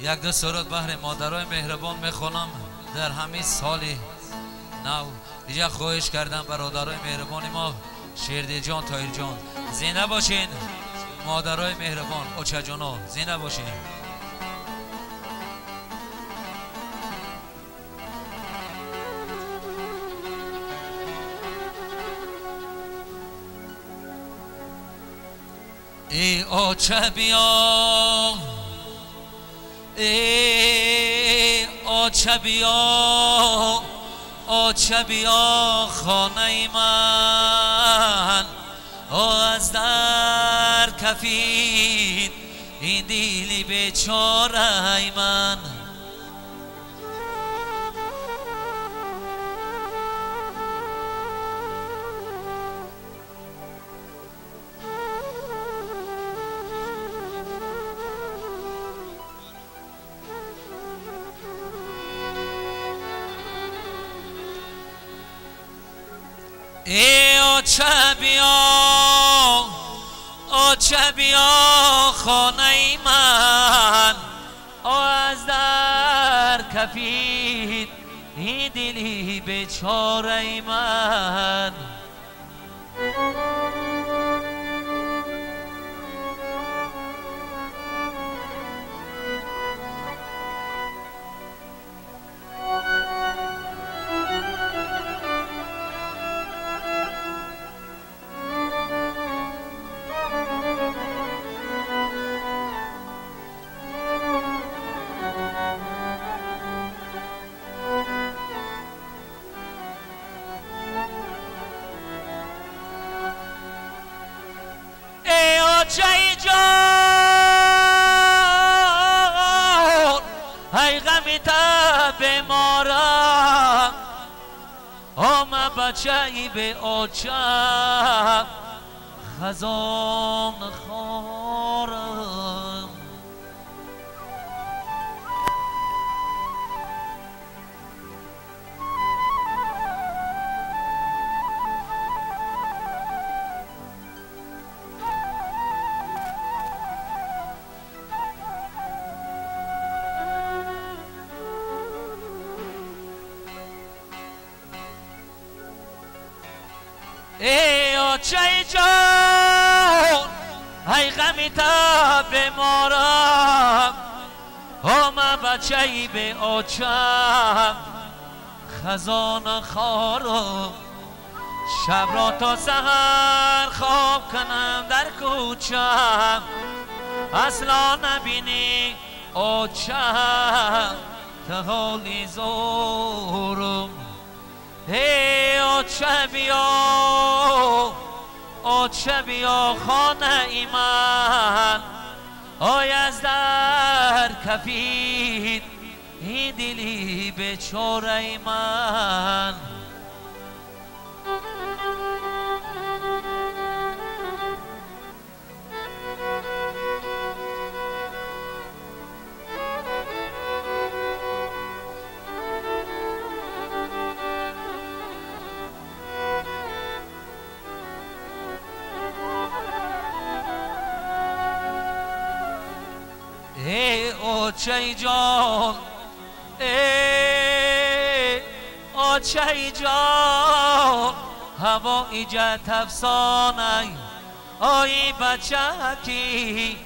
یک دو سرود بهر مادرای مهربان میخونم در همین سال نو. اینجا خواهش کردم برادرای مهربان ما شیردی جان، طاهر جان، زنده باشین. مادرای مهربان، اوچه جانا، زنده باشین. ای اوچه بیا، ای اوچه بیا، اوچه بیا خانه من. او از در کفید این دیلی بیچاره من. ای اوچه بیا، اوچه بیا خانه من. او از در کفید این دلی بیچاره من. اوچه جان ای غمی تا بمارم، آمه بچه ای به اوچه خزان خارم. ای اوچه جان ای غمی تا بمارم، آمه بچه ای به اوچه خزان خارم. شب را تا سحر خواب کنم در کوچه، اصلا نبینی اوچه تا حالی زورم. ای اوچه بیا، اوچه بیا خانه من. آی از در کفید این دلی بیچاره من. ای اوچه جان، ای اوچه جان هوا ایجت افسانه، آی بچه کی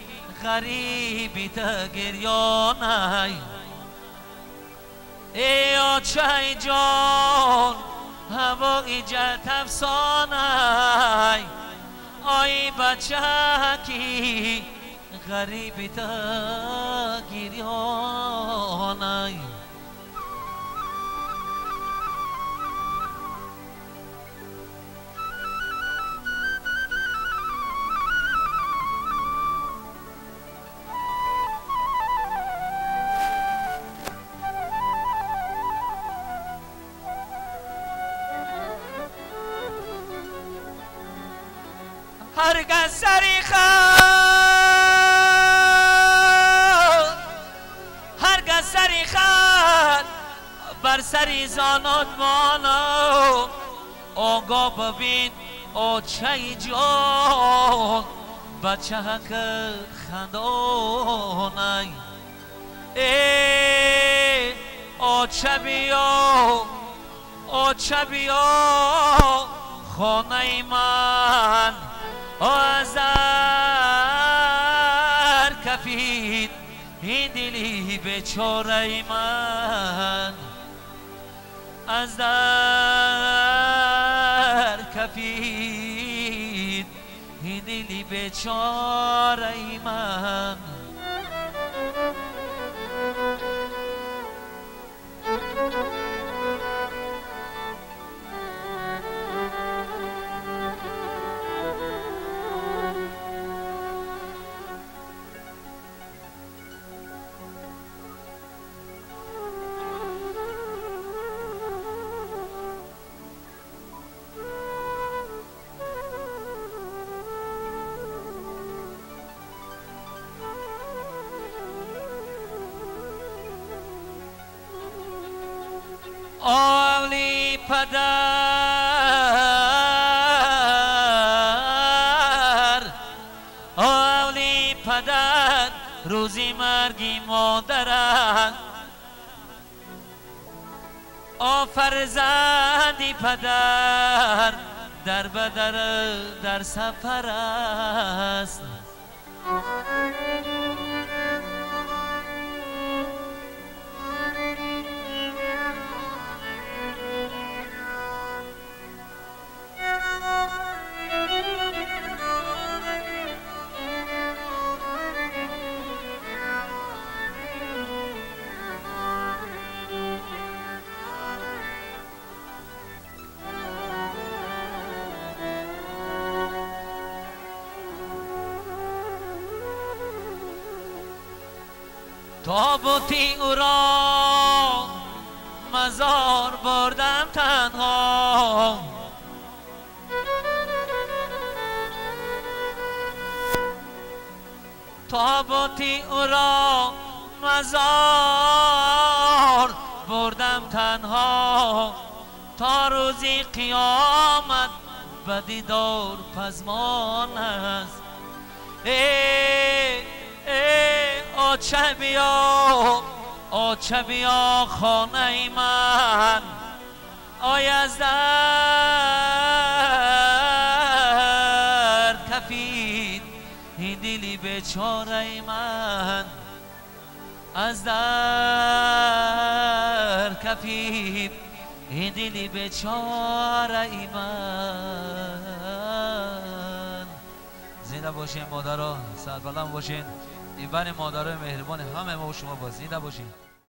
غریبی تا گریانه. ای اوچه جان هوا ایجت افسانه، آی بچه کی غریبی تا گریانه. هرگز سری خواهد، هرگز سری خواهد بر سری زانات مانا. آگاه ببین اوچه جان بچه که خندانه. ای آچبیا خانه من از در کفید این دلی بیچاره من از در کفید این دلی بیچاره من آلی پدر روزی مرگی مادرم فرزندی پدر در بدر در سفر است تابوتی او را مزار بردم تنها تابوتی او را مزار بردم تنها تا روزی قیامت به دیدار پزمان است آچبیا خانه من آی از در کفید این دلی بیچاره من از در کفید این دلی بیچاره من. زنده باشین مادرها، سربلند باشین. این مادرای مهربان همه ما و شما با زنده باشین.